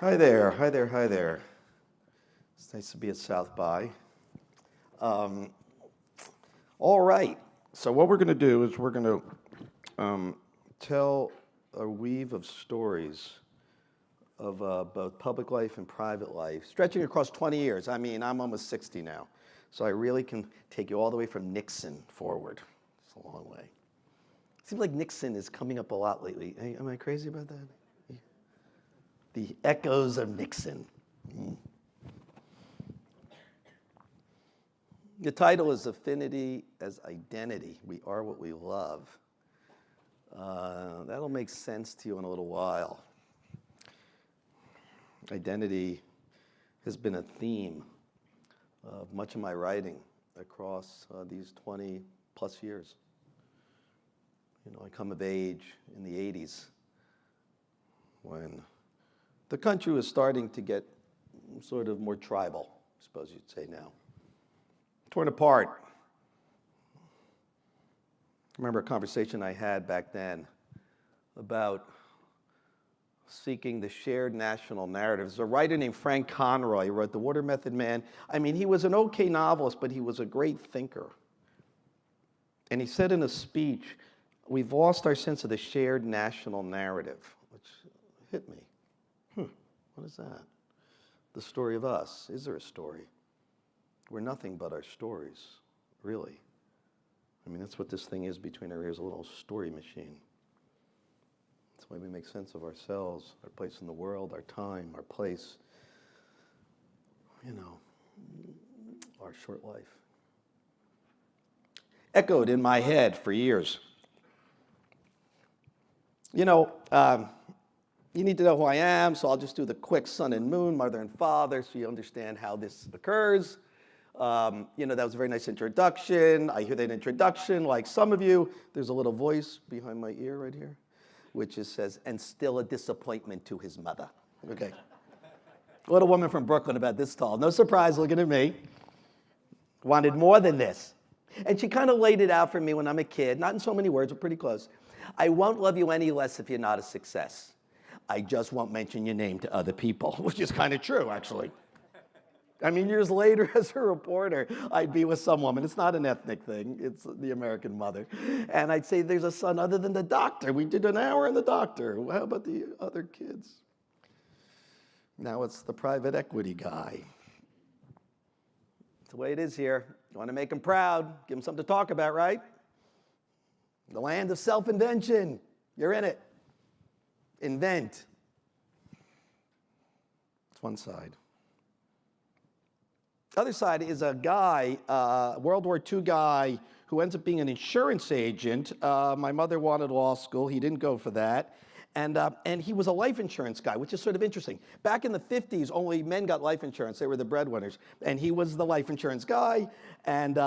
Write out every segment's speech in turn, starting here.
Hi there, hi there, hi there. It's nice to be at South by. All right, so what we're going to do is we're going to tell a weave of stories of both public life and private life, stretching across 20 years. I mean, I'm almost 60 now, so I really can take you all the way from Nixon forward. It's a long way. It seems like Nixon is coming up a lot lately. Hey, am I crazy about that? The echoes of Nixon. The title is Affinity as Identity. We are what we love. That'll make sense to you in a little while. Identity has been a theme of much of my writing across these 20 plus years. You know, I come of age in the 80s when the country was starting to get sort of more tribal, I suppose you'd say now. Torn apart. I remember a conversation I had back then about seeking the shared national narrative. There's a writer named Frank Conroy who wrote The Water Method Man. I mean, he was an okay novelist, but he was a great thinker. And he said in a speech, we've lost our sense of the shared national narrative, which hit me. What is that? The story of us. Is there a story? We're nothing but our stories, really. I mean, that's what this thing is between our ears, a little story machine. That's why we make sense of ourselves, our place in the world, our time, our place, you know, our short life. Echoed in my head for years. You know, you need to know who I am, so I'll just do the quick sun and moon, mother and father, so you understand how this occurs. You know, that was a very nice introduction. I hear that introduction, like some of you. There's a little voice behind my ear right here, which says, and still a disappointment to his mother. Okay. What a woman from Brooklyn about this tall. No surprise looking at me. Wanted more than this. And she kind of laid it out for me when I'm a kid, not in so many words, but pretty close. I won't love you any less if you're not a success. I just won't mention your name to other people, which is kind of true, actually. I mean, years later, as a reporter, I'd be with some woman. It's not an ethnic thing. It's the American mother. And I'd say, there's a son other than the doctor. We did an hour in the doctor. How about the other kids? Now it's the private equity guy. It's the way it is here. You want to make them proud, give them something to talk about, right? The land of self-invention. You're in it. Invent. It's one side. The other side is a guy, World War II guy, who ends up being an insurance agent. My mother wanted law school. He didn't go for that. And he was a life insurance guy, which is sort of interesting. Back in the 50s, only men got life insurance. They were the breadwinners. And he was the life insurance guy. And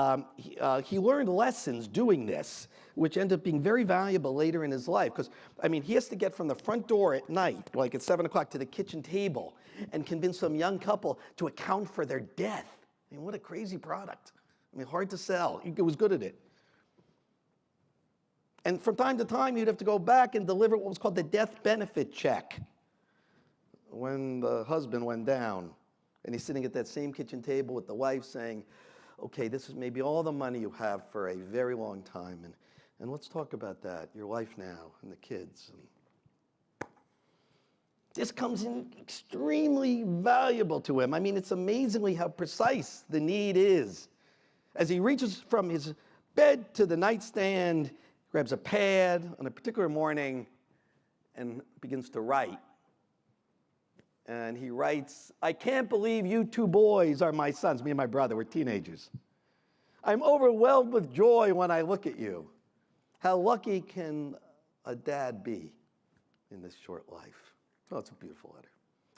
he learned lessons doing this, which ended up being very valuable later in his life. Because, I mean, he has to get from the front door at night, like at 7 o'clock, to the kitchen table and convince some young couple to account for their death. I mean, what a crazy product. I mean, hard to sell. He was good at it. And from time to time, you'd have to go back and deliver what was called the death benefit check when the husband went down. And he's sitting at that same kitchen table with the wife saying, okay, this is maybe all the money you have for a very long time. And let's talk about that, your life now and the kids. And this comes in extremely valuable to him. I mean, it's amazingly how precise the need is. As he reaches from his bed to the nightstand, grabs a pad on a particular morning and begins to write. And he writes, I can't believe you two boys are my sons. Me and my brother were teenagers. I'm overwhelmed with joy when I look at you. How lucky can a dad be in this short life? Oh, it's a beautiful letter.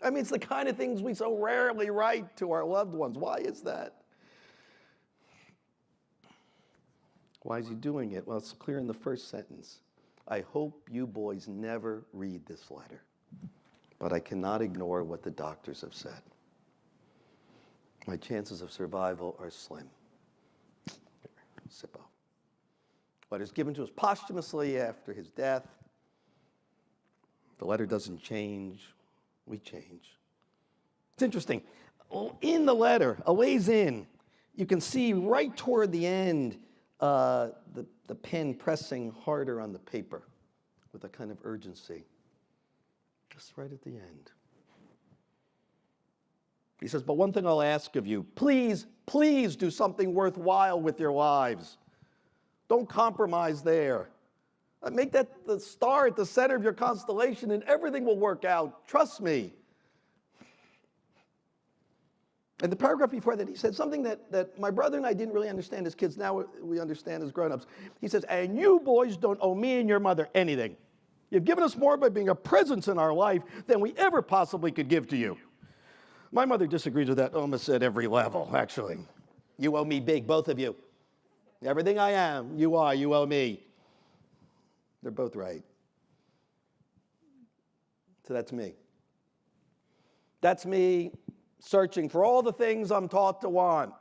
I mean, it's the kind of things we so rarely write to our loved ones. Why is that? Why is he doing it? Well, it's clear in the first sentence. I hope you boys never read this letter, but I cannot ignore what the doctors have said. My chances of survival are slim. Sippo. Letters given to us posthumously after his death. The letter doesn't change. We change. It's interesting. In the letter, a ways in, you can see right toward the end the pen pressing harder on the paper with a kind of urgency. Just right at the end. He says, but one thing I'll ask of you, please, please do something worthwhile with your lives. Don't compromise there. Make that the star at the center of your constellation and everything will work out. Trust me. And the paragraph before that, he said something that my brother and I didn't really understand as kids. Now we understand as grown-ups. He says, and you boys don't owe me and your mother anything. You've given us more by being a presence in our life than we ever possibly could give to you. My mother disagrees with that almost at every level, actually. You owe me big, both of you. Everything I am, you are, you owe me. They're both right. So that's me. That's me searching for all the things I'm taught to want.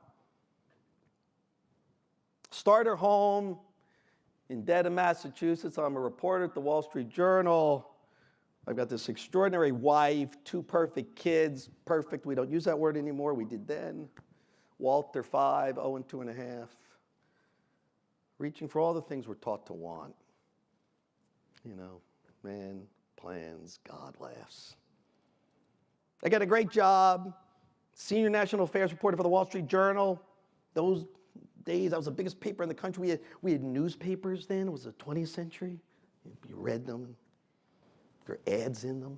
Starter home in Dedham, Massachusetts. I'm a reporter at the Wall Street Journal. I've got this extraordinary wife, 2 perfect kids. Perfect, we don't use that word anymore. We did then. Walter, 5, Owen, 2.5. Reaching for all the things we're taught to want. You know, man plans, God laughs. I got a great job. Senior national affairs reporter for the Wall Street Journal. Those days, that was the biggest paper in the country. We had newspapers then. It was the 20th century. You read them. There are ads in them.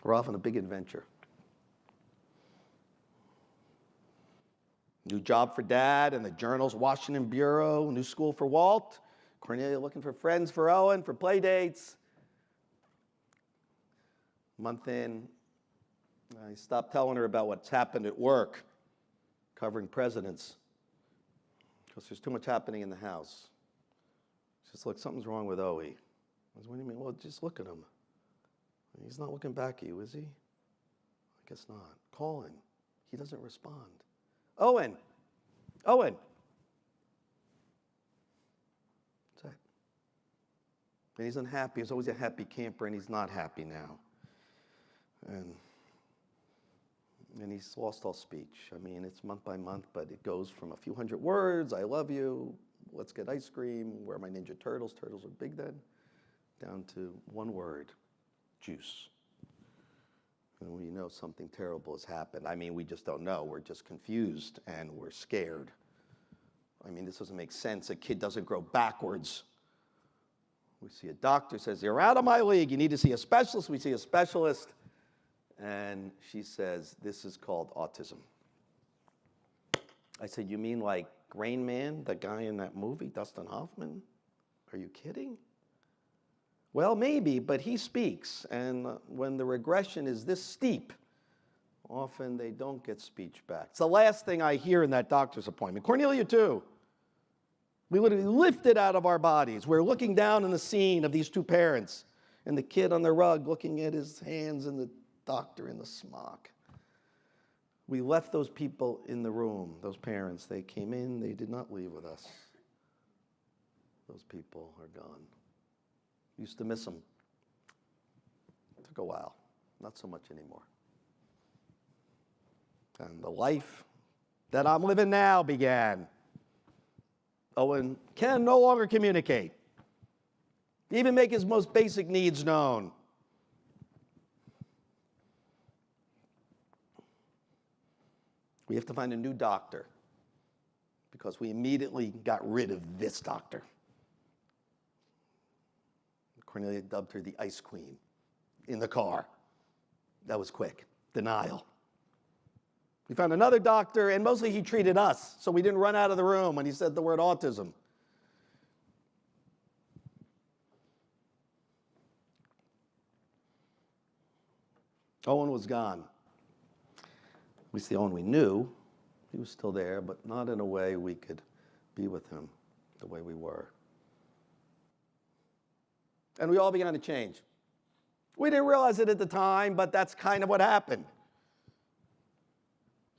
We're off on a big adventure. New job for Dad and the Journal's Washington Bureau. New school for Walt. Cornelia looking for friends for Owen, for play dates. Month in, I stopped telling her about what's happened at work, covering presidents, because there's too much happening in the house. She says, look, something's wrong with Owie. I said, what do you mean? Well, just look at him. He's not looking back at you, is he? I guess not. Call him. He doesn't respond. Owen! Owen! What's that? And he's unhappy. He's always a happy camper, and he's not happy now. And he's lost all speech. I mean, it's month by month, but it goes from a few hundred words, I love you, let's get ice cream, where are my Ninja Turtles? Turtles were big then. Down to one word, juice. And we know something terrible has happened. I mean, we just don't know. We're just confused and we're scared. I mean, this doesn't make sense. A kid doesn't grow backwards. We see a doctor, says, you're out of my league. You need to see a specialist. We see a specialist. And she says, this is called autism. I said, you mean like Rain Man, the guy in that movie, Dustin Hoffman? Are you kidding? Well, maybe, but he speaks. And when the regression is this steep, often they don't get speech back. It's the last thing I hear in that doctor's appointment. Cornelia, too. We literally lifted out of our bodies. We're looking down in the scene of these 2 parents and the kid on the rug looking at his hands and the doctor in the smock. We left those people in the room, those parents. They came in, they did not leave with us. Those people are gone. Used to miss them. It took a while, not so much anymore. And the life that I'm living now began. Owen can no longer communicate, even make his most basic needs known. We have to find a new doctor because we immediately got rid of this doctor. Cornelia dubbed her the Ice Queen in the car. That was quick. Denial. We found another doctor, and mostly he treated us, so we didn't run out of the room when he said the word autism. Owen was gone. At least the Owen we knew. He was still there, but not in a way we could be with him the way we were. And we all began to change. We didn't realize it at the time, but that's kind of what happened.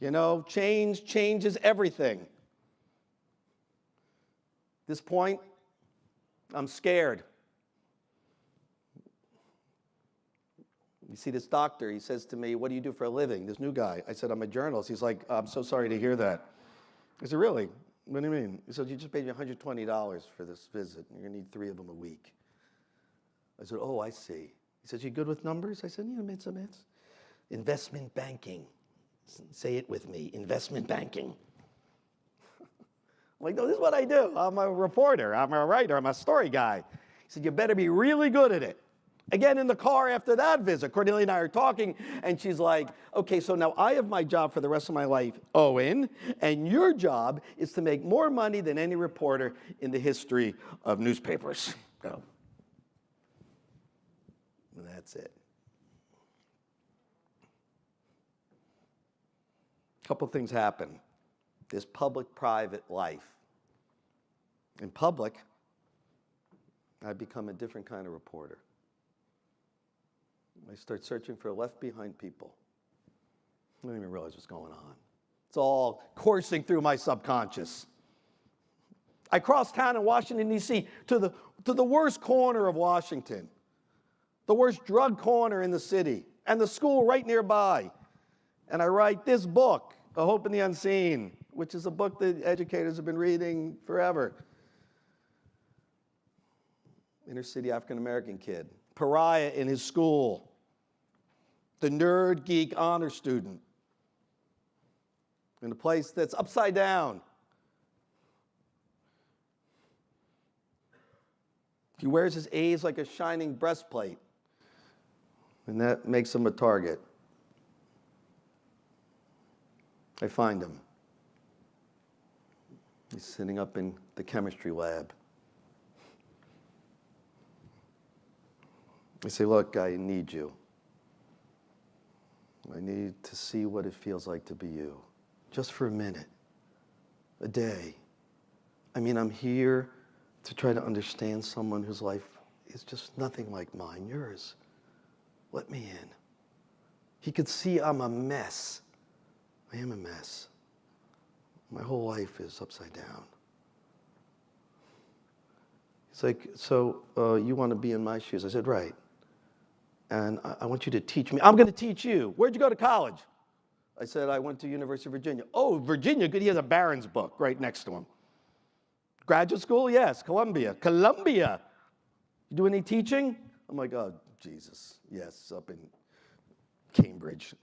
You know, change changes everything. At this point, I'm scared. You see this doctor, he says to me, what do you do for a living? This new guy. I said, I'm a journalist. He's like, I'm so sorry to hear that. I said, really? What do you mean? He said, you just paid me $120 for this visit. You're going to need 3 of them a week. I said, oh, I see. He said, you good with numbers? I said, yeah, it's. Investment banking. Say it with me, investment banking. I'm like, no, this is what I do. I'm a reporter, I'm a writer, I'm a story guy. He said, you better be really good at it. Again, in the car after that visit, Cornelia and I are talking, and she's like, okay, so now I have my job for the rest of my life, Owen, and your job is to make more money than any reporter in the history of newspapers. Oh. And that's it. A couple things happen. This public-private life. In public, I become a different kind of reporter. I start searching for left-behind people. I don't even realize what's going on. It's all coursing through my subconscious. I cross town in Washington, D.C. to the worst corner of Washington, the worst drug corner in the city, and the school right nearby. And I write this book, A Hope in the Unseen, which is a book that educators have been reading forever. Inner city African-American kid, pariah in his school, the nerd geek honor student, in a place that's upside down. He wears his A's like a shining breastplate, and that makes him a target. I find him. He's sitting up in the chemistry lab. I say, look, I need you. I need to see what it feels like to be you. Just for a minute, a day. I mean, I'm here to try to understand someone whose life is just nothing like mine, yours. Let me in. He could see I'm a mess. I am a mess. My whole life is upside down. He's like, so you want to be in my shoes? I said, right. And I want you to teach me. I'm going to teach you. Where'd you go to college? I said, I went to University of Virginia. Oh, Virginia, good. He has a Barron's book right next to him. Graduate school? Yes. Columbia. Columbia. You do any teaching? I'm like, oh, Jesus. Yes, up in Cambridge.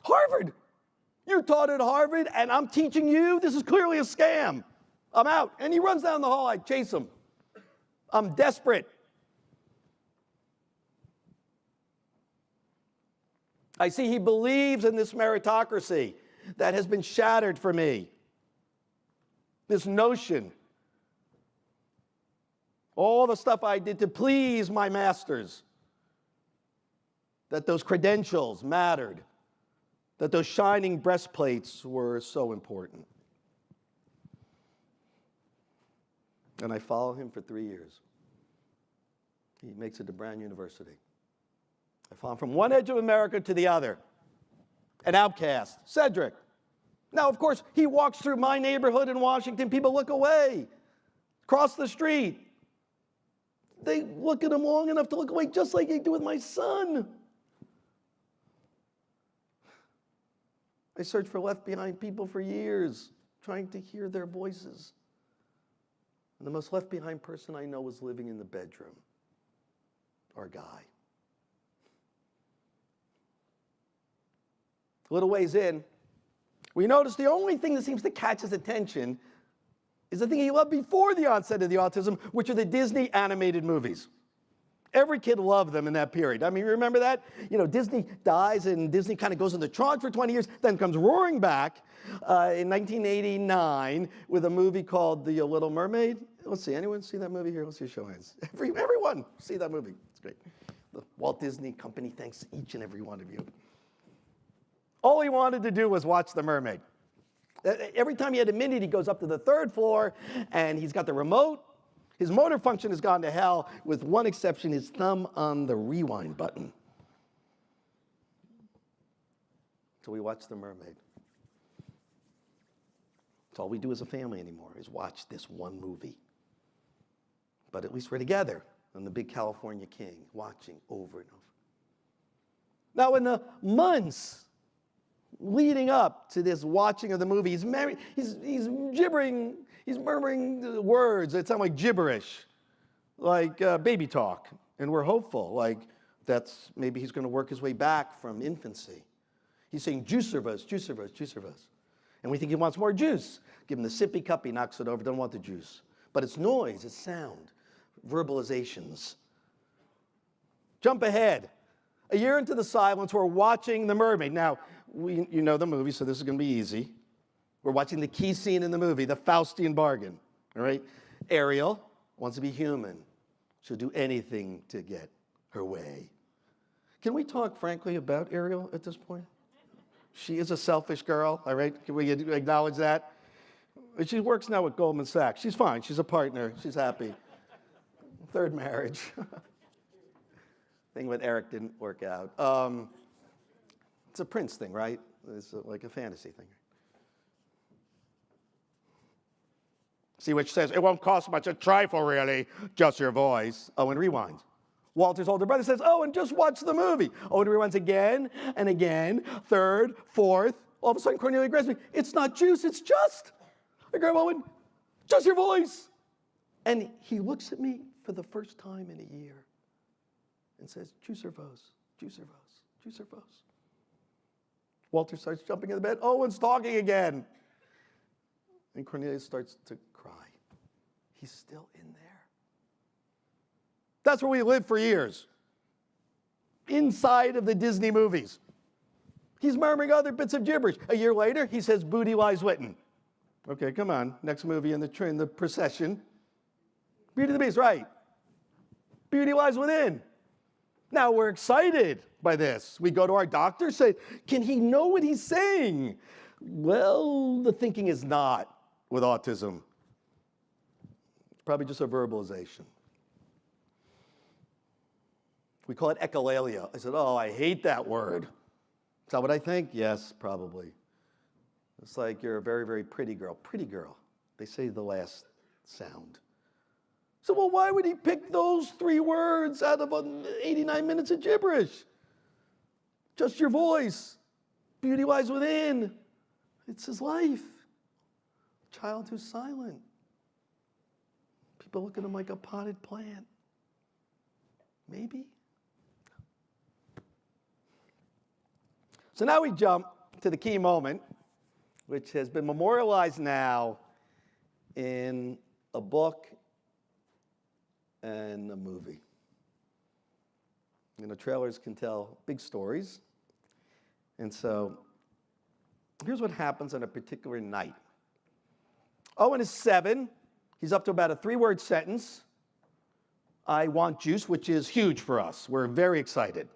Harvard. You taught at Harvard, and I'm teaching you? This is clearly a scam. I'm out. And he runs down the hall. I chase him. I'm desperate. I see he believes in this meritocracy that has been shattered for me. This notion. All the stuff I did to please my masters. That those credentials mattered. That those shining breastplates were so important. And I follow him for 3 years. He makes it to Brown University. I follow him from one edge of America to the other. An outcast, Cedric. Now, of course, he walks through my neighborhood in Washington. People look away, cross the street. They look at him long enough to look away, just like they do with my son. I searched for left-behind people for years, trying to hear their voices. And the most left-behind person I know was living in the bedroom, our guy. A little ways in, we notice the only thing that seems to catch his attention is the thing he loved before the onset of the autism, which are the Disney animated movies. Every kid loved them in that period. I mean, remember that? You know, Disney dies and Disney kind of goes into trance for 20 years, then comes roaring back in 1989 with a movie called The Little Mermaid. Let's see, anyone see that movie here? Let's see a show of hands. Everyone see that movie. It's great. The Walt Disney Company thanks each and every one of you. All he wanted to do was watch The Mermaid. Every time he had a minute, he goes up to the 3rd floor, and he's got the remote. His motor function has gone to hell, with one exception, his thumb on the rewind button. So we watch The Mermaid. It's all we do as a family anymore, is watch this one movie. But at least we're together on the big California King, watching over and over. Now, in the months leading up to this watching of the movie, he's gibbering, he's murmuring words that sound like gibberish, like baby talk. And we're hopeful, like maybe he's going to work his way back from infancy. He's saying, juice serve us, juice serve us, juice serve us. And we think he wants more juice. Give him the sippy cup, he knocks it over, doesn't want the juice. But it's noise, it's sound, verbalizations. Jump ahead. A year into the silence, we're watching The Mermaid. Now, you know the movie, so this is going to be easy. We're watching the key scene in the movie, the Faustian bargain. All right? Ariel wants to be human. She'll do anything to get her way. Can we talk frankly about Ariel at this point? She is a selfish girl, all right? Can we acknowledge that? She works now at Goldman Sachs. She's fine. She's a partner. She's happy. Third marriage. Thing with Eric didn't work out. It's a Prince thing, right? It's like a fantasy thing. See what she says? It won't cost much, a trifle really, just your voice. Owen rewinds. Walter's older brother says, Owen, just watch the movie. Owen rewinds again and again, third, fourth. All of a sudden, Cornelia grabs me. It's not juice, it's just. I grab Owen, just your voice. And he looks at me for the first time in a year and says, juice or vos, juice or vos, juice or vos. Walter starts jumping in the bed. Owen's talking again. And Cornelia starts to cry. He's still in there. That's where we lived for years. Inside of the Disney movies. He's murmuring other bits of gibberish. A year later, he says, booty lies witten. Okay, come on. Next movie in the procession. Beauty and the Beast, right. Beauty lies within. Now we're excited by this. We go to our doctor, say, can he know what he's saying? Well, the thinking is not with autism. It's probably just a verbalization. We call it echolalia. I said, oh, I hate that word. Is that what I think? Yes, probably. It's like you're a very, very pretty girl. Pretty girl. They say the last sound. So, well, why would he pick those 3 words out of 89 minutes of gibberish? Just your voice. Beauty lies within. It's his life. Child who's silent. People look at him like a potted plant. Maybe. So now we jump to the key moment, which has been memorialized now in a book and a movie. You know, trailers can tell big stories. And so here's what happens on a particular night. Owen is 7. He's up to about a 3-word sentence. I want juice, which is huge for us. We're very excited.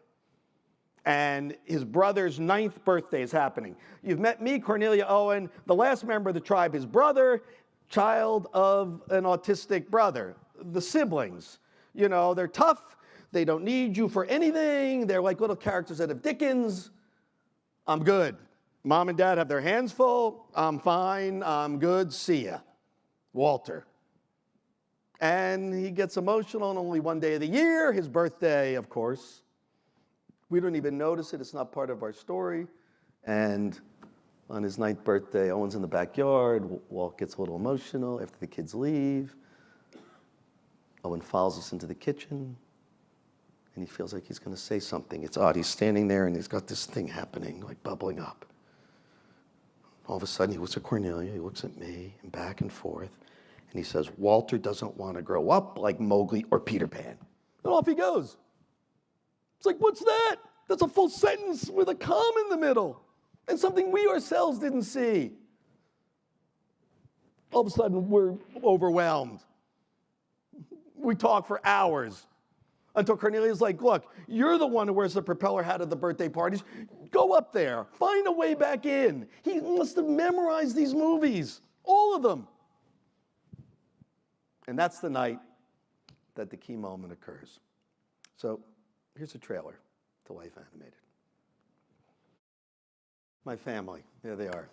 And his brother's 9th birthday is happening. You've met me, Cornelia, Owen, the last member of the tribe, his brother, child of an autistic brother. The siblings, you know, they're tough. They don't need you for anything. They're like little characters out of Dickens. I'm good. Mom and Dad have their hands full. I'm fine. I'm good. See ya. Walter. And he gets emotional on only one day of the year, his birthday, of course. We don't even notice it. It's not part of our story. And on his 9th birthday, Owen's in the backyard. Walt gets a little emotional after the kids leave. Owen follows us into the kitchen. And he feels like he's going to say something. It's odd. He's standing there, and he's got this thing happening, like bubbling up. All of a sudden, he looks at Cornelia. He looks at me, and back and forth. And he says, Walter doesn't want to grow up like Mowgli or Peter Pan. And off he goes. It's like, what's that? That's a full sentence with a comma in the middle. And something we ourselves didn't see. All of a sudden, we're overwhelmed. We talk for hours until Cornelia's like, look, you're the one who wears the propeller hat at the birthday parties. Go up there. Find a way back in. He must have memorized these movies, all of them. And that's the night that the key moment occurs. So here's a trailer to Life Animated. My family, there they are.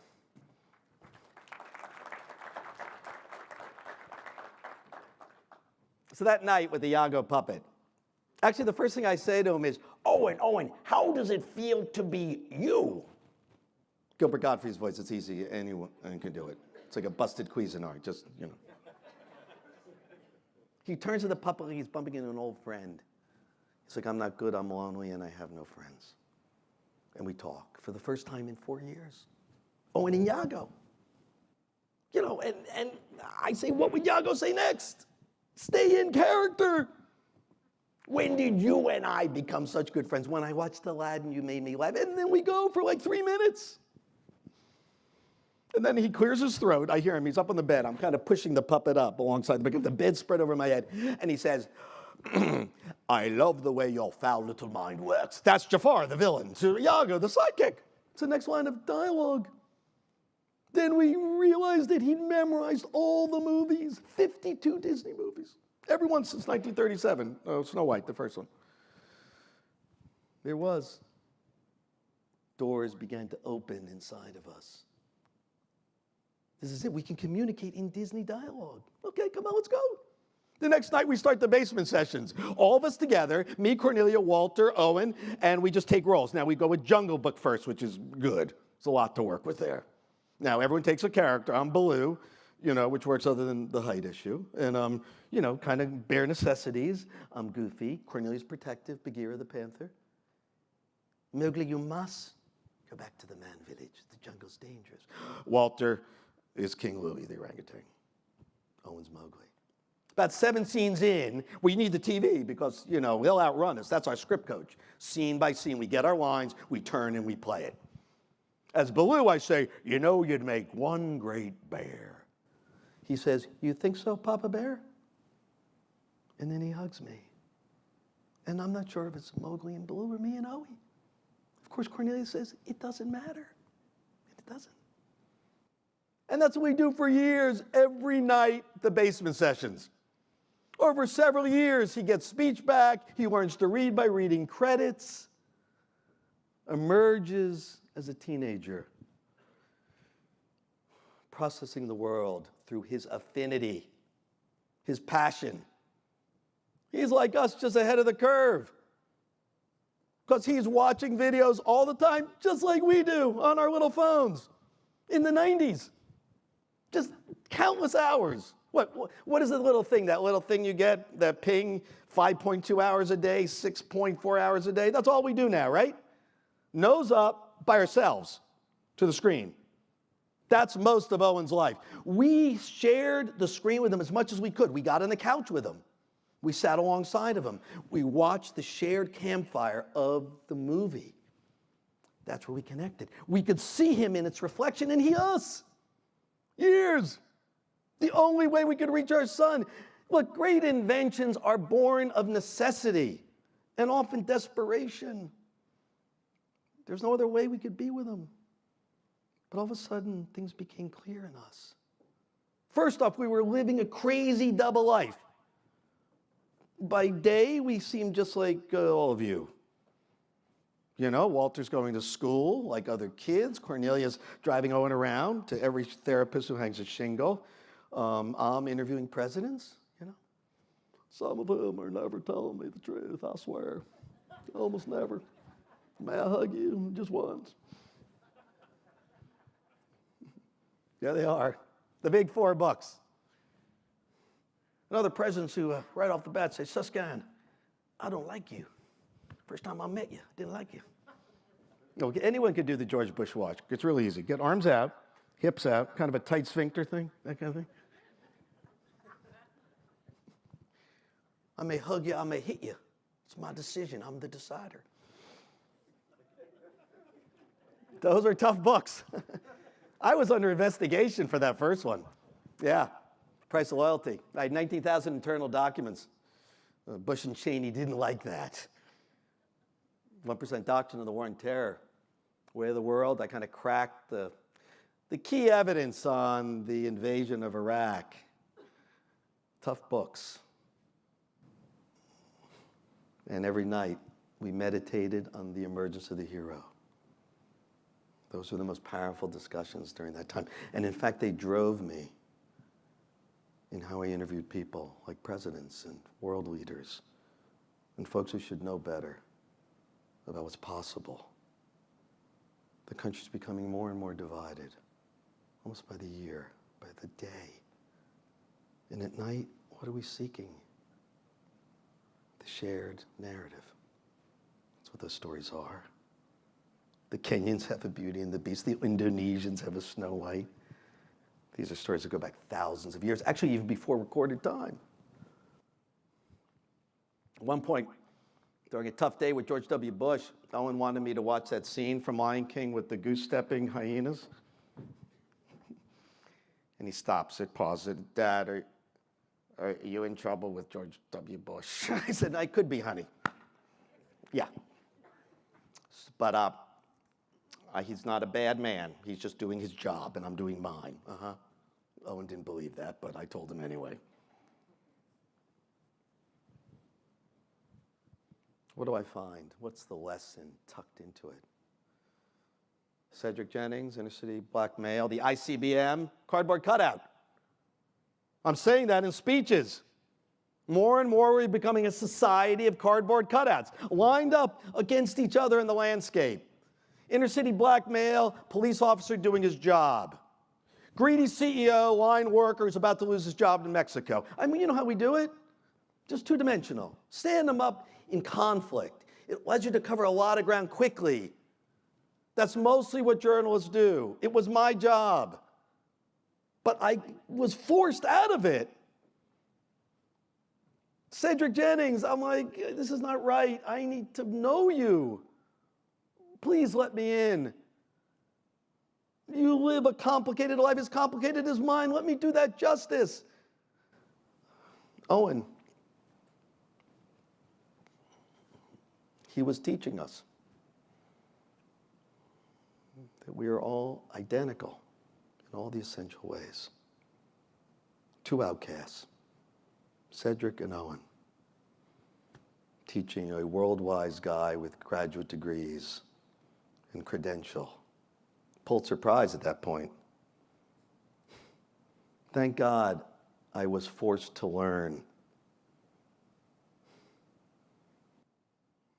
So that night with the Iago puppet, Actually, the first thing I say to him is, Owen, how does it feel to be you? Gilbert Gottfried's voice, it's easy, anyone can do it. It's like a busted Cuisinart, just, you know. He turns to the puppet like he's bumping into an old friend. He's like, I'm not good, I'm lonely, and I have no friends. And we talk for the first time in 4 years. Owen and Iago. You know, and I say, what would Iago say next? Stay in character. When did you and I become such good friends? When I watched Aladdin, you made me laugh. And then we go for like 3 minutes. And then he clears his throat. I hear him. He's up on the bed. I'm kind of pushing the puppet up alongside the bed. The bed's spread over my head. And he says, I love the way your foul little mind works. That's Jafar, the villain. To Iago, the sidekick. It's the next line of dialogue. Then we realized that he'd memorized all the movies, 52 Disney movies. Every one since 1937. Oh, Snow White, the first one. There was. Doors began to open inside of us. This is it. We can communicate in Disney dialogue. Okay, come on, let's go. The next night we start the basement sessions. All of us together, me, Cornelia, Walter, Owen, and we just take roles. Now we go with Jungle Book first, which is good. There's a lot to work with there. Now everyone takes a character. I'm Baloo, you know, which works other than the height issue. And, you know, kind of bare necessities. I'm Goofy. Cornelia's protective. Bagheera the panther. Mowgli, you must go back to the man village. The jungle's dangerous. Walter is King Louie, the orangutan. Owen's Mowgli. About 7 scenes in, we need the TV because, you know, they'll outrun us. That's our script coach. Scene by scene, we get our lines, we turn and we play it. As Baloo, I say, you know, you'd make one great bear. He says, you think so, Papa Bear? And then he hugs me. And I'm not sure if it's Mowgli and Baloo or me and Owie. Of course, Cornelia says, it doesn't matter. And it doesn't. And that's what we do for years, every night, the basement sessions. Over several years, he gets speech back. He learns to read by reading credits. Emerges as a teenager. Processing the world through his affinity, his passion. He's like us, just ahead of the curve. Because he's watching videos all the time, just like we do on our little phones in the 90s. Just countless hours. What is the little thing, that little thing you get, that ping, 5.2 hours a day, 6.4 hours a day? That's all we do now, right? Nose up by ourselves to the screen. That's most of Owen's life. We shared the screen with him as much as we could. We got on the couch with him. We sat alongside of him. We watched the shared campfire of the movie. That's where we connected. We could see him in its reflection and he us. Years. The only way we could reach our son. Look, great inventions are born of necessity and often desperation. There's no other way we could be with him. But all of a sudden, things became clear in us. First off, we were living a crazy double life. By day, we seemed just like all of you. You know, Walter's going to school like other kids. Cornelia's driving Owen around to every therapist who hangs a shingle. I'm interviewing presidents, you know. Some of them are never telling me the truth, I swear. Almost never. May I hug you? Just once. Yeah, they are. The big $4. And other presidents who right off the bat say, Suskind, I don't like you. First time I met you, I didn't like you. Okay, anyone could do the George Bush watch. It's really easy. Get arms out, hips out, kind of a tight sphincter thing, that kind of thing. I may hug you, I may hit you. It's my decision. I'm the decider. Those are tough books. I was under investigation for that first one. Yeah, price of loyalty. I had 19,000 internal documents. Bush and Cheney didn't like that. 1% doctrine of the war on terror. Way of the world, I kind of cracked the key evidence on the invasion of Iraq. Tough books. And every night we meditated on the emergence of the hero. Those were the most powerful discussions during that time. And in fact, they drove me in how I interviewed people like presidents and world leaders and folks who should know better about what's possible. The country's becoming more and more divided, almost by the year, by the day. And at night, what are we seeking? The shared narrative. That's what those stories are. The Kenyans have a Beauty and the Beast. The Indonesians have a Snow White. These are stories that go back thousands of years, actually even before recorded time. At one point, during a tough day with George W. Bush, Owen wanted me to watch that scene from Lion King with the goose-stepping hyenas. And he stops it, pauses it. Dad, are you in trouble with George W. Bush? I said, I could be, honey. Yeah. But he's not a bad man. He's just doing his job, and I'm doing mine. Owen didn't believe that, but I told him anyway. What do I find? What's the lesson tucked into it? Cedric Jennings, inner city black male, the ICBM, cardboard cutout. I'm saying that in speeches. More and more we're becoming a society of cardboard cutouts, lined up against each other in the landscape. Inner city black male, police officer doing his job. Greedy CEO, line worker who's about to lose his job in Mexico. I mean, you know how we do it? Just two-dimensional. Stand them up in conflict. It allows you to cover a lot of ground quickly. That's mostly what journalists do. It was my job. But I was forced out of it. Cedric Jennings, I'm like, this is not right. I need to know you. Please let me in. You live a complicated life, as complicated as mine. Let me do that justice. Owen, he was teaching us that we are all identical in all the essential ways. Two outcasts, Cedric and Owen, teaching a world-wise guy with graduate degrees and credential. Pulitzer Prize at that point. Thank God I was forced to learn.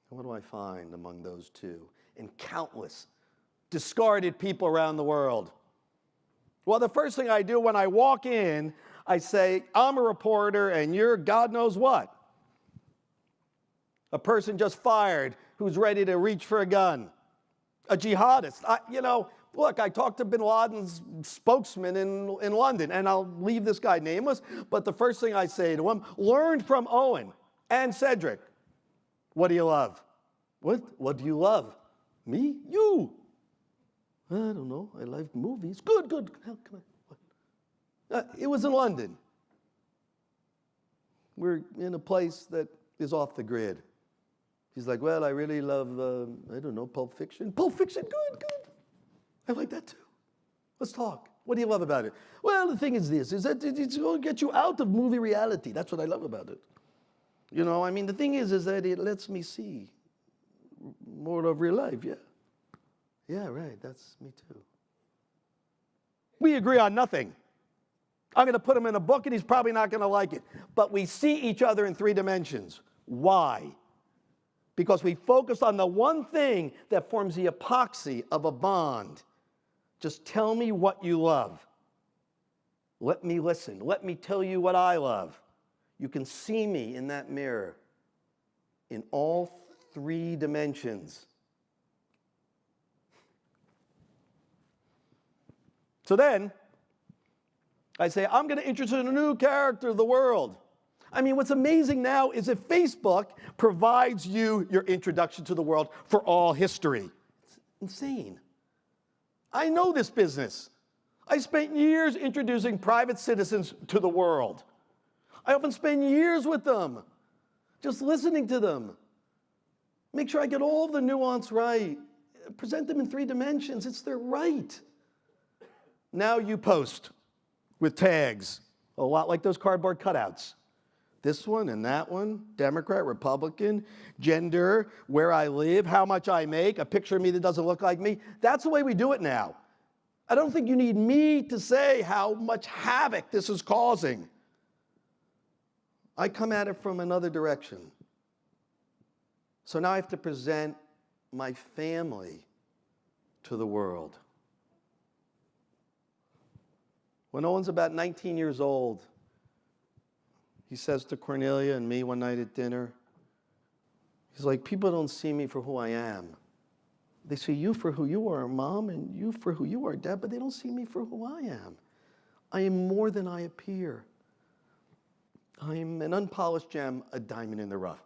And what do I find among those two and countless discarded people around the world? Well, the first thing I do when I walk in, I say, I'm a reporter and you're God knows what. A person just fired who's ready to reach for a gun. A jihadist. Look, I talked to bin Laden's spokesman in London, and I'll leave this guy nameless, but the first thing I say to him, learned from Owen and Cedric. What do you love? What do you love? Me? You. I don't know. I like movies. Good. Come on. It was in London. We're in a place that is off the grid. He's like, well, I really love, Pulp Fiction. Pulp Fiction, good. I like that too. Let's talk. What do you love about it? Well, the thing is this, is that it's going to get you out of movie reality. That's what I love about it. The thing is that it lets me see more of real life, yeah. Yeah, right, that's me too. We agree on nothing. I'm going to put him in a book and he's probably not going to like it. But we see each other in three dimensions. Why? Because we focus on the one thing that forms the epoxy of a bond. Just tell me what you love. Let me listen. Let me tell you what I love. You can see me in that mirror in all three dimensions. So then, I say, I'm going to introduce a new character to the world. What's amazing now is that Facebook provides you your introduction to the world for all history. It's insane. I know this business. I spent years introducing private citizens to the world. I often spend years with them, just listening to them. Make sure I get all the nuance right. Present them in three dimensions. It's their right. Now you post with tags, a lot like those cardboard cutouts. This one and that one, Democrat, Republican, gender, where I live, how much I make, a picture of me that doesn't look like me. That's the way we do it now. I don't think you need me to say how much havoc this is causing. I come at it from another direction. So now I have to present my family to the world. When Owen's about 19 years old, he says to Cornelia and me one night at dinner, he's like, people don't see me for who I am. They see you for who you are, Mom, and you for who you are, Dad, but they don't see me for who I am. I am more than I appear. I'm an unpolished gem, a diamond in the rough.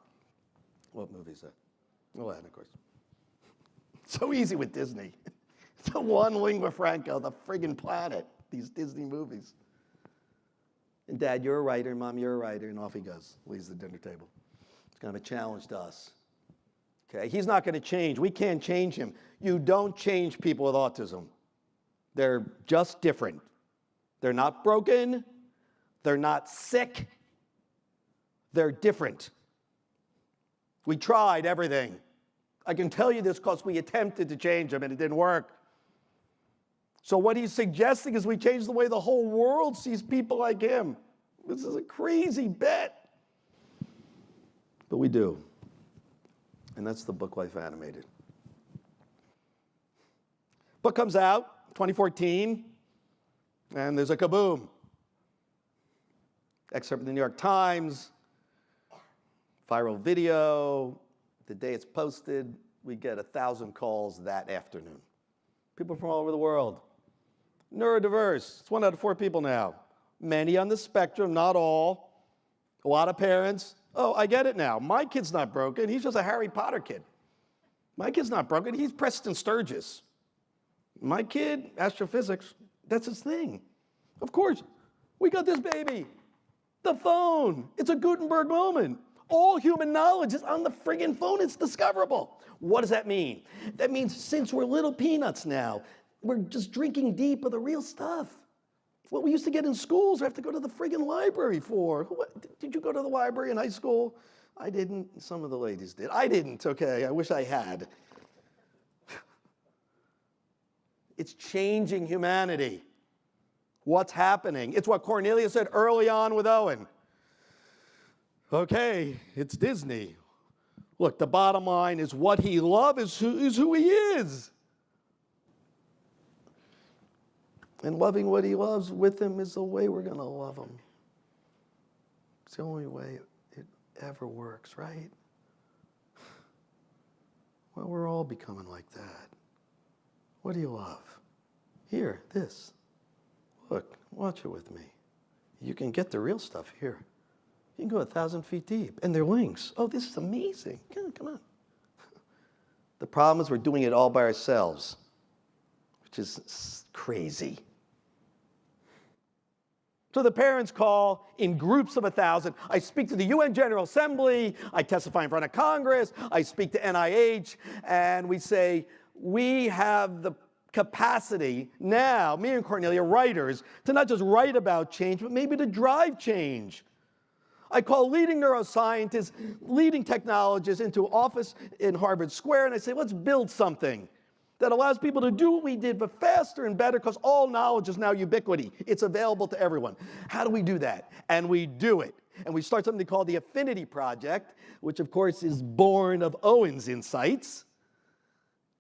What movie is that? Aladdin, of course. So easy with Disney. It's the one lingua franca, the friggin' planet, these Disney movies. And Dad, you're a writer, Mom, you're a writer, and off he goes, leaves the dinner table. It's kind of a challenge to us. Okay, he's not going to change. We can't change him. You don't change people with autism. They're just different. They're not broken. They're not sick. They're different. We tried everything. I can tell you this because we attempted to change them and it didn't work. So what he's suggesting is we change the way the whole world sees people like him. This is a crazy bet. But we do. And that's the book Life Animated. Book comes out 2014, and there's a kaboom. Excerpt from the New York Times, viral video. The day it's posted, we get 1,000 calls that afternoon. People from all over the world. Neurodiverse, it's 1 out of 4 people now. Many on the spectrum, not all. A lot of parents. Oh, I get it now. My kid's not broken. He's just a Harry Potter kid. My kid's not broken. He's Preston Sturgis. My kid, astrophysics, that's his thing. Of course, we got this baby. The phone. It's a Gutenberg moment. All human knowledge is on the friggin' phone. It's discoverable. What does that mean? That means since we're little peanuts now, we're just drinking deep of the real stuff. What we used to get in schools, we have to go to the friggin' library for. Did you go to the library in high school? I didn't. Some of the ladies did. I didn't, okay. I wish I had. It's changing humanity. What's happening? It's what Cornelia said early on with Owen. Okay, it's Disney. Look, the bottom line is what he loves is who he is. And loving what he loves with him is the way we're going to love him. It's the only way it ever works, right? Well, we're all becoming like that. What do you love? Here, this. Look, watch it with me. You can get the real stuff here. You can go 1,000 feet deep, and they're links. Oh, this is amazing. Come on. The problem is we're doing it all by ourselves, which is crazy. So the parents call in groups of 1,000. I speak to the UN General Assembly. I testify in front of Congress. I speak to NIH. And we say, we have the capacity now, me and Cornelia, writers, to not just write about change, but maybe to drive change. I call leading neuroscientists, leading technologists into office in Harvard Square, and I say, let's build something that allows people to do what we did, but faster and better, because all knowledge is now ubiquity. It's available to everyone. How do we do that? And we do it. And we start something called the Affinity Project, which of course is born of Owen's insights.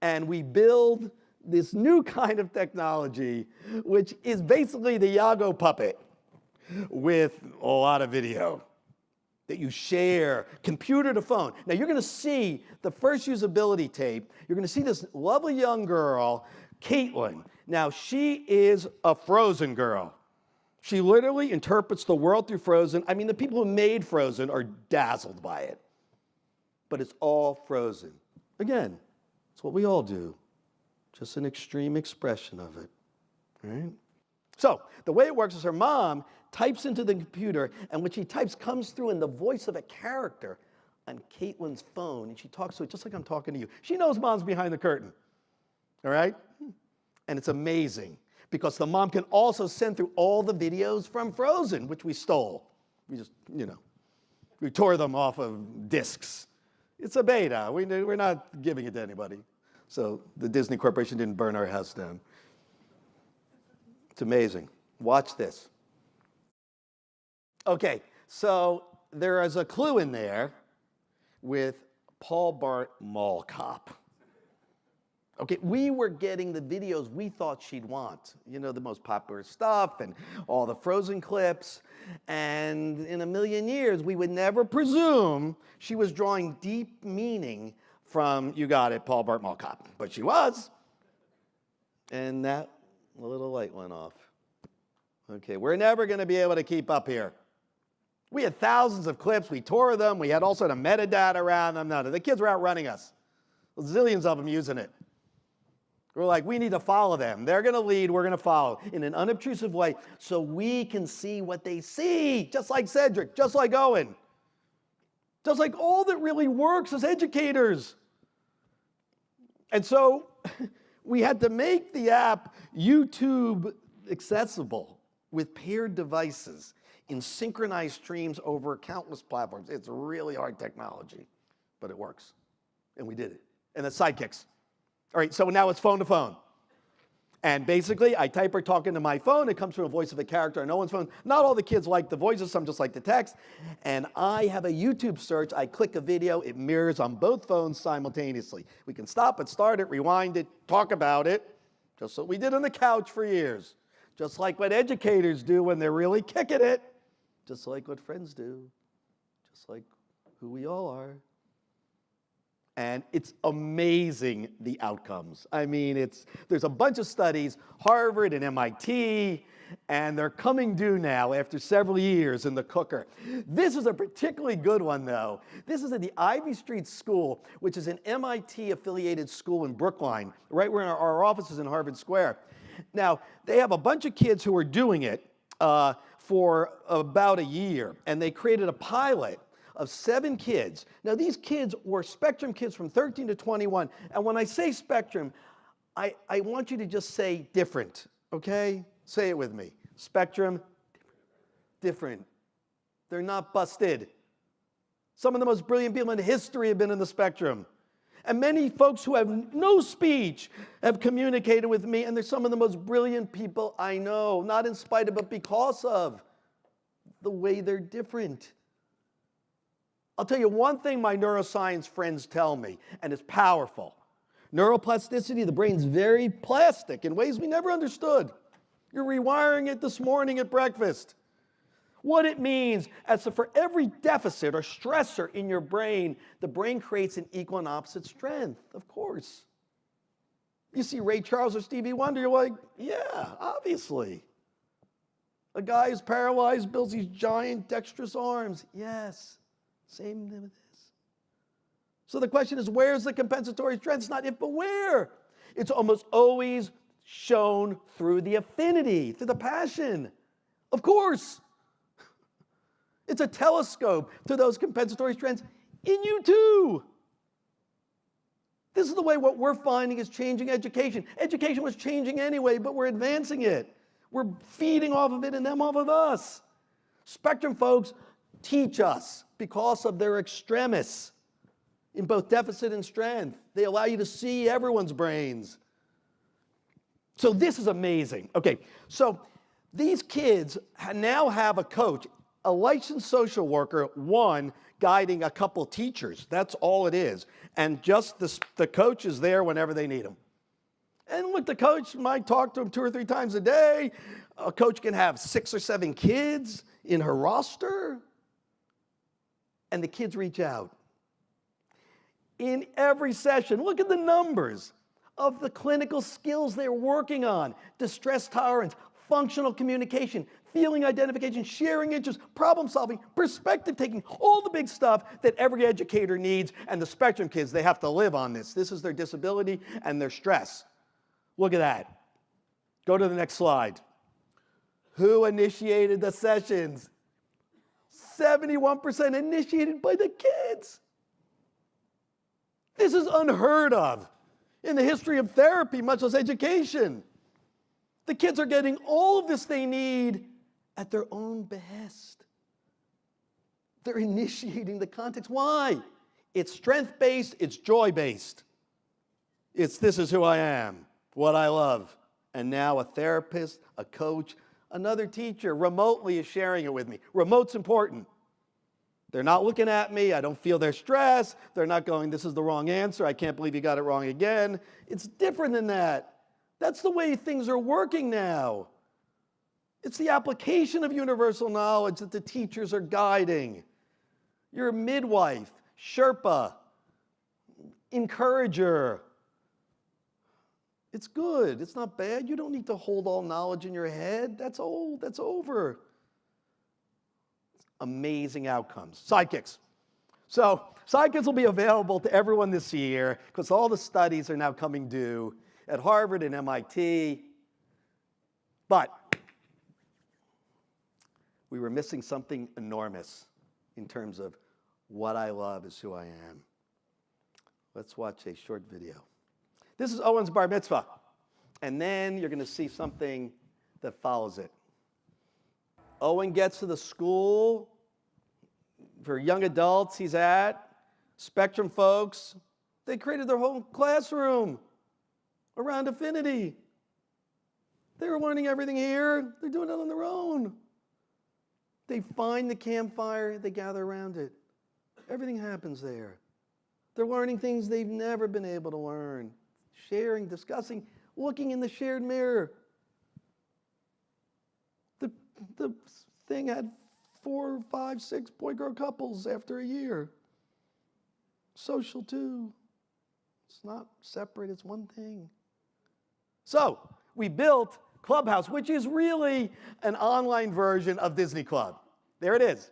And we build this new kind of technology, which is basically the Yago puppet with a lot of video that you share, computer to phone. Now you're gonna see the first usability tape. You're gonna see this lovely young girl, Caitlin. Now she is a Frozen girl. She literally interprets the world through Frozen. I mean, the people who made Frozen are dazzled by it. But it's all Frozen. Again, it's what we all do. Just an extreme expression of it, right? So the way it works is her mom types into the computer, and what she types comes through in the voice of a character on Caitlin's phone, and she talks to it just like I'm talking to you. She knows mom's behind the curtain, all right? And it's amazing, because the mom can also send through all the videos from Frozen, which we stole. We just, we tore them off of discs. It's a beta. We're not giving it to anybody. So the Disney Corporation didn't burn our house down. It's amazing. Watch this. Okay, so there is a clue in there with Paul Bart Mall Cop. Okay, we were getting the videos we thought she'd want. You know, the most popular stuff and all the Frozen clips. And in a million years, we would never presume she was drawing deep meaning from, you got it, Paul Bart Mall Cop. But she was. And that little light went off. Okay, we're never going to be able to keep up here. We had thousands of clips. We tore them. We had all sort of metadata around them. No, the kids were outrunning us. Zillions of them using it. We're like, we need to follow them. They're going to lead. We're going to follow in an unobtrusive way so we can see what they see, just like Cedric, just like Owen, just like all that really works as educators. And so we had to make the app YouTube accessible with paired devices in synchronized streams over countless platforms. It's really hard technology, but it works. And we did it. And the sidekicks. All right, so now it's phone to phone. And basically, I type her talking to my phone. It comes from a voice of a character on Owen's phone. Not all the kids like the voices, some just like the text. And I have a YouTube search. I click a video. It mirrors on both phones simultaneously. We can stop it, start it, rewind it, talk about it, just what we did on the couch for years. Just like what educators do when they're really kicking it. Just like what friends do. Just like who we all are. And it's amazing, the outcomes. I mean, there's a bunch of studies, Harvard and MIT, and they're coming due now after several years in the cooker. This is a particularly good one, though. This is at the Ivy Street School, which is an MIT-affiliated school in Brookline, right where our office is in Harvard Square. Now, they have a bunch of kids who are doing it for about a year, and they created a pilot of 7 kids. Now, these kids were spectrum kids from 13 to 21. And when I say spectrum, I want you to just say different, okay? Say it with me. Spectrum, different. They're not busted. Some of the most brilliant people in history have been in the spectrum. And many folks who have no speech have communicated with me, and they're some of the most brilliant people I know, not in spite of, but because of the way they're different. I'll tell you one thing my neuroscience friends tell me, and it's powerful. Neuroplasticity, the brain's very plastic in ways we never understood. You're rewiring it this morning at breakfast. What it means is that for every deficit or stressor in your brain, the brain creates an equal and opposite strength, of course. You see Ray Charles or Stevie Wonder, you're like, yeah, obviously. A guy who's paralyzed builds these giant dexterous arms. Yes. Same with this. So the question is, where's the compensatory strength? It's not if, but where? It's almost always shown through the affinity, through the passion. Of course. It's a telescope to those compensatory strengths in you too. This is the way what we're finding is changing education. Education was changing anyway, but we're advancing it. We're feeding off of it and them off of us. Spectrum folks teach us because of their extremis in both deficit and strength. They allow you to see everyone's brains. So this is amazing. Okay, so these kids now have a coach, a licensed social worker, one guiding a couple teachers. That's all it is. And just the coach is there whenever they need him. And look, the coach might talk to him 2 or 3 times a day. A coach can have 6 or 7 kids in her roster. And the kids reach out. In every session, look at the numbers of the clinical skills they're working on. Distress tolerance, functional communication, feeling identification, sharing interests, problem solving, perspective taking, all the big stuff that every educator needs. And the spectrum kids, they have to live on this. This is their disability and their stress. Look at that. Go to the next slide. Who initiated the sessions? 71% initiated by the kids. This is unheard of in the history of therapy, much less education. The kids are getting all of this they need at their own behest. They're initiating the context. Why? It's strength-based, it's joy-based. It's this is who I am, what I love. And now a therapist, a coach, another teacher remotely is sharing it with me. Remote's important. They're not looking at me. I don't feel their stress. They're not going, this is the wrong answer. I can't believe you got it wrong again. It's different than that. That's the way things are working now. It's the application of universal knowledge that the teachers are guiding. You're a midwife, Sherpa, encourager. It's good. It's not bad. You don't need to hold all knowledge in your head. That's old. That's over. Amazing outcomes. Sidekicks. So sidekicks will be available to everyone this year because all the studies are now coming due at Harvard and MIT. But we were missing something enormous in terms of what I love is who I am. Let's watch a short video. This is Owen's bar mitzvah. And then you're going to see something that follows it. Owen gets to the school for young adults he's at, Spectrum folks. They created their whole classroom around Affinity. They were learning everything here. They're doing it on their own. They find the campfire, they gather around it. Everything happens there. They're learning things they've never been able to learn. Sharing, discussing, looking in the shared mirror. The thing had 4, 5, 6 boy-girl couples after a year. Social too. It's not separate, it's one thing. So, we built Clubhouse, which is really an online version of Disney Club. There it is.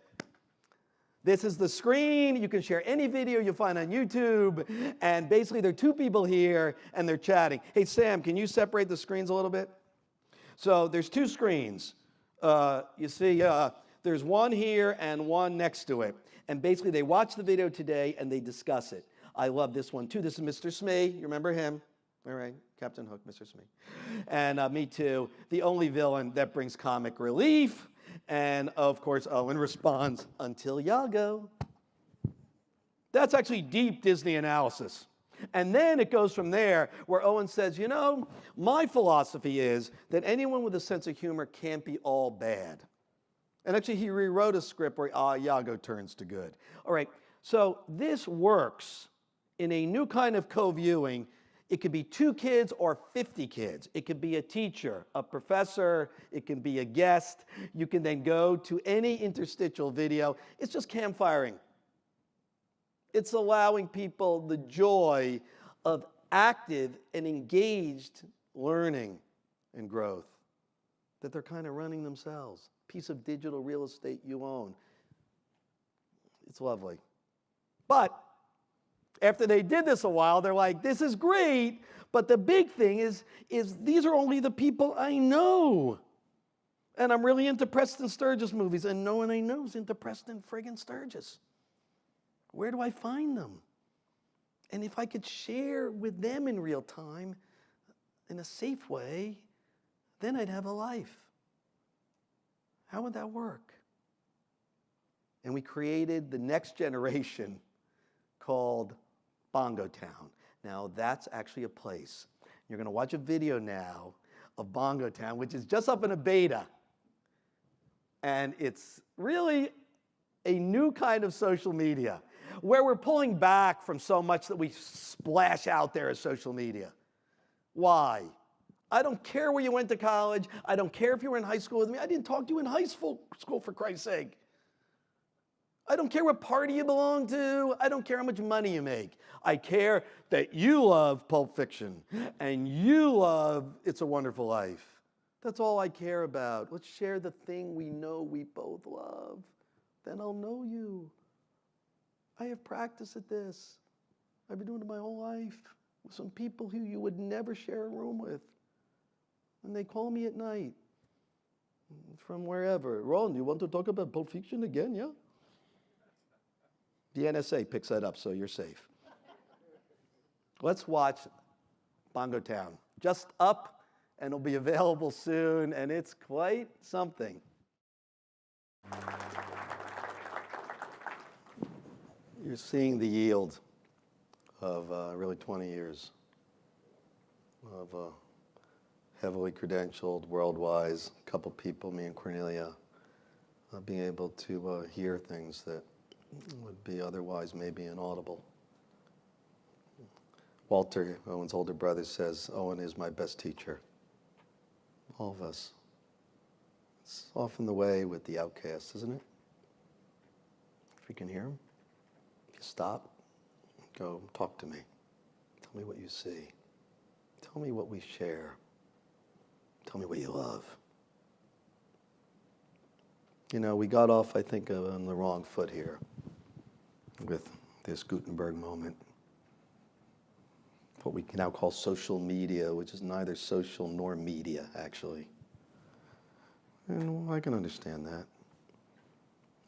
This is the screen. You can share any video you find on YouTube. And basically, there are 2 people here, and they're chatting. Hey, Sam, can you separate the screens a little bit? So there's 2 screens. You see, there's one here and one next to it. And basically, they watch the video today, and they discuss it. I love this one, too. This is Mr. Smee. You remember him? All right, Captain Hook, Mr. Smee. And me, too. The only villain that brings comic relief. And, of course, Owen responds, until Yago. That's actually deep Disney analysis. And then it goes from there where Owen says, you know, my philosophy is that anyone with a sense of humor can't be all bad. And actually, he rewrote a script where Yago turns to good. All right, so this works in a new kind of co-viewing. It could be 2 kids or 50 kids. It could be a teacher, a professor. It can be a guest. You can then go to any interstitial video. It's just campfiring. It's allowing people the joy of active and engaged learning and growth, that they're kind of running themselves. Piece of digital real estate you own. It's lovely. But after they did this a while, they're like, this is great, but the big thing is these are only the people I know. And I'm really into Preston Sturges movies, and no one I know is into Preston friggin' Sturges. Where do I find them? And if I could share with them in real time, in a safe way, then I'd have a life. How would that work? And we created the next generation called Bongo Town. Now, that's actually a place. You're going to watch a video now of Bongo Town, which is just up in a beta. And it's really a new kind of social media where we're pulling back from so much that we splash out there as social media. Why? I don't care where you went to college. I don't care if you were in high school with me. I didn't talk to you in high school, for Christ's sake. I don't care what party you belong to. I don't care how much money you make. I care that you love Pulp Fiction and you love It's a Wonderful Life. That's all I care about. Let's share the thing we know we both love. Then I'll know you. I have practice at this. I've been doing it my whole life with some people who you would never share a room with. And they call me at night from wherever. Ron, you want to talk about Pulp Fiction again, yeah? The NSA picks that up, so you're safe. Let's watch Bongo Town. Just up, and it'll be available soon, and it's quite something. You're seeing the yield of really 20 years of heavily credentialed, world-wise, couple people, me and Cornelia, being able to hear things that would be otherwise maybe inaudible. Walter, Owen's older brother, says, Owen is my best teacher. All of us. It's often the way with the outcasts, isn't it? If you can hear him, if you stop, go talk to me. Tell me what you see. Tell me what we share. Tell me what you love. You know, we got off, I think, on the wrong foot here with this Gutenberg moment. What we can now call social media, which is neither social nor media, actually. And I can understand that.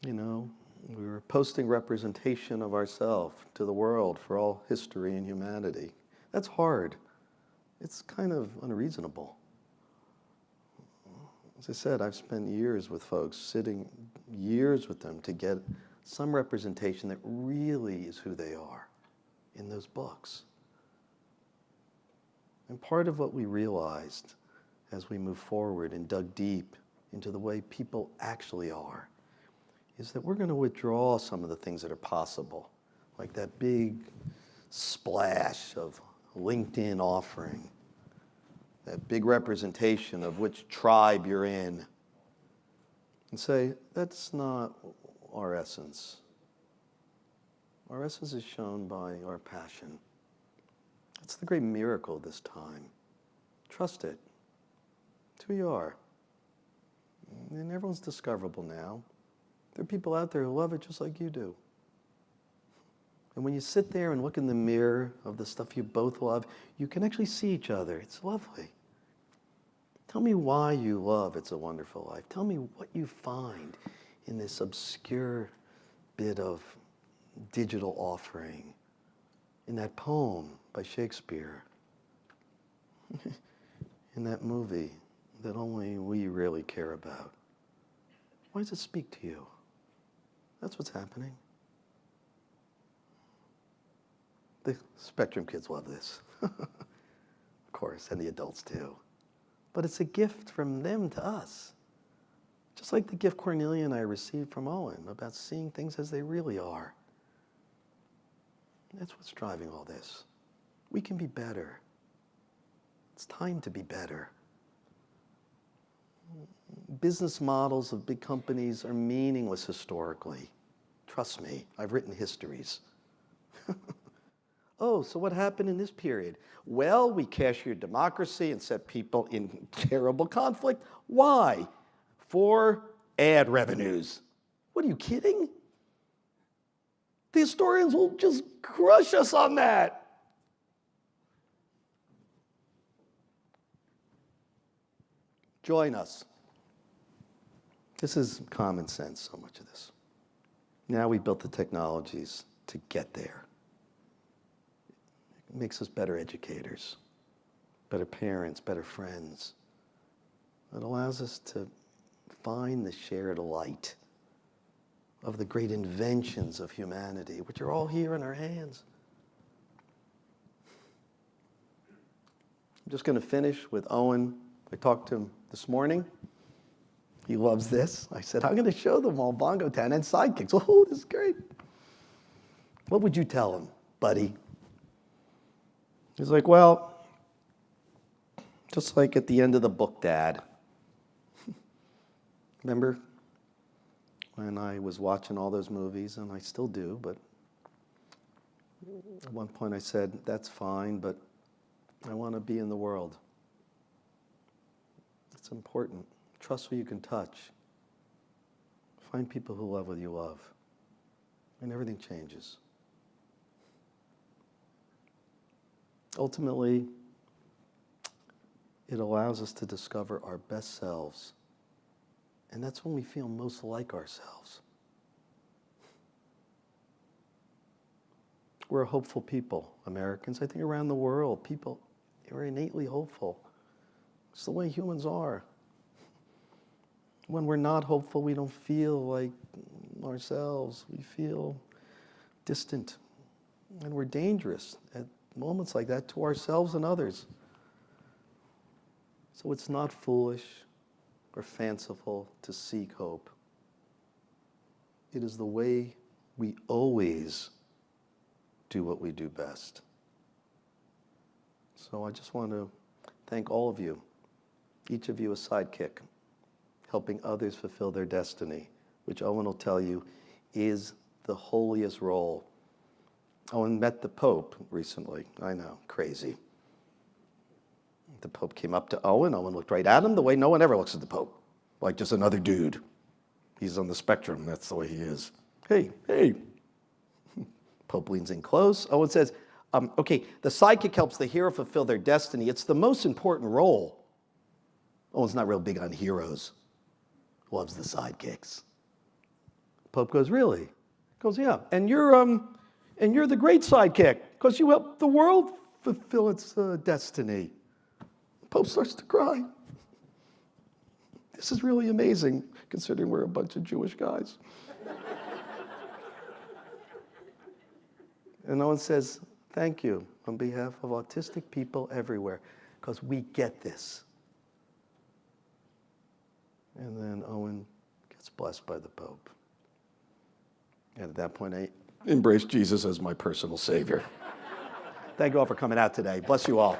You know, we were posting representation of ourselves to the world for all history and humanity. That's hard. It's kind of unreasonable. As I said, I've spent years with folks, sitting years with them to get some representation that really is who they are in those books. And part of what we realized as we moved forward and dug deep into the way people actually are is that we're going to withdraw some of the things that are possible, like that big splash of LinkedIn offering, that big representation of which tribe you're in, and say, that's not our essence. Our essence is shown by our passion. It's the great miracle of this time. Trust it. It's who you are. And everyone's discoverable now. There are people out there who love it just like you do. And when you sit there and look in the mirror of the stuff you both love, you can actually see each other. It's lovely. Tell me why you love It's a Wonderful Life. Tell me what you find in this obscure bit of digital offering, in that poem by Shakespeare, in that movie that only we really care about. Why does it speak to you? That's what's happening. The Spectrum kids love this, of course, and the adults too. But it's a gift from them to us. Just like the gift Cornelia and I received from Owen about seeing things as they really are. That's what's driving all this. We can be better. It's time to be better. Business models of big companies are meaningless historically. Trust me, I've written histories. Oh, so what happened in this period? Well, we cashiered democracy and set people in terrible conflict. Why? For ad revenues. What, are you kidding? The historians will just crush us on that. Join us. This is common sense, so much of this. Now we built the technologies to get there. It makes us better educators, better parents, better friends. It allows us to find the shared light of the great inventions of humanity, which are all here in our hands. I'm just going to finish with Owen. I talked to him this morning. He loves this. I said, I'm going to show them all Bongo Town and sidekicks. Oh, this is great. What would you tell him, buddy? He's like, well, just like at the end of the book, Dad. Remember when I was watching all those movies, and I still do, but at one point I said, that's fine, but I want to be in the world. It's important. Trust who you can touch. Find people who love what you love. And everything changes. Ultimately, it allows us to discover our best selves. And that's when we feel most like ourselves. We're a hopeful people, Americans. I think around the world, people are innately hopeful. It's the way humans are. When we're not hopeful, we don't feel like ourselves. We feel distant. And we're dangerous at moments like that to ourselves and others. So it's not foolish or fanciful to seek hope. It is the way we always do what we do best. So I just want to thank all of you, each of you a sidekick, helping others fulfill their destiny, which Owen will tell you is the holiest role. Owen met the Pope recently. I know, crazy. The Pope came up to Owen. Owen looked right at him the way no one ever looks at the Pope, like just another dude. He's on the spectrum. That's the way he is. Hey, hey. Pope leans in close. Owen says, okay, the sidekick helps the hero fulfill their destiny. It's the most important role. Owen's not real big on heroes. Loves the sidekicks. Pope goes, really? He goes, yeah. And you're the great sidekick because you help the world fulfill its destiny. Pope starts to cry. This is really amazing, considering we're a bunch of Jewish guys. And Owen says, thank you on behalf of autistic people everywhere, because we get this. And then Owen gets blessed by the Pope. And at that point, I embraced Jesus as my personal savior. Thank you all for coming out today. Bless you all.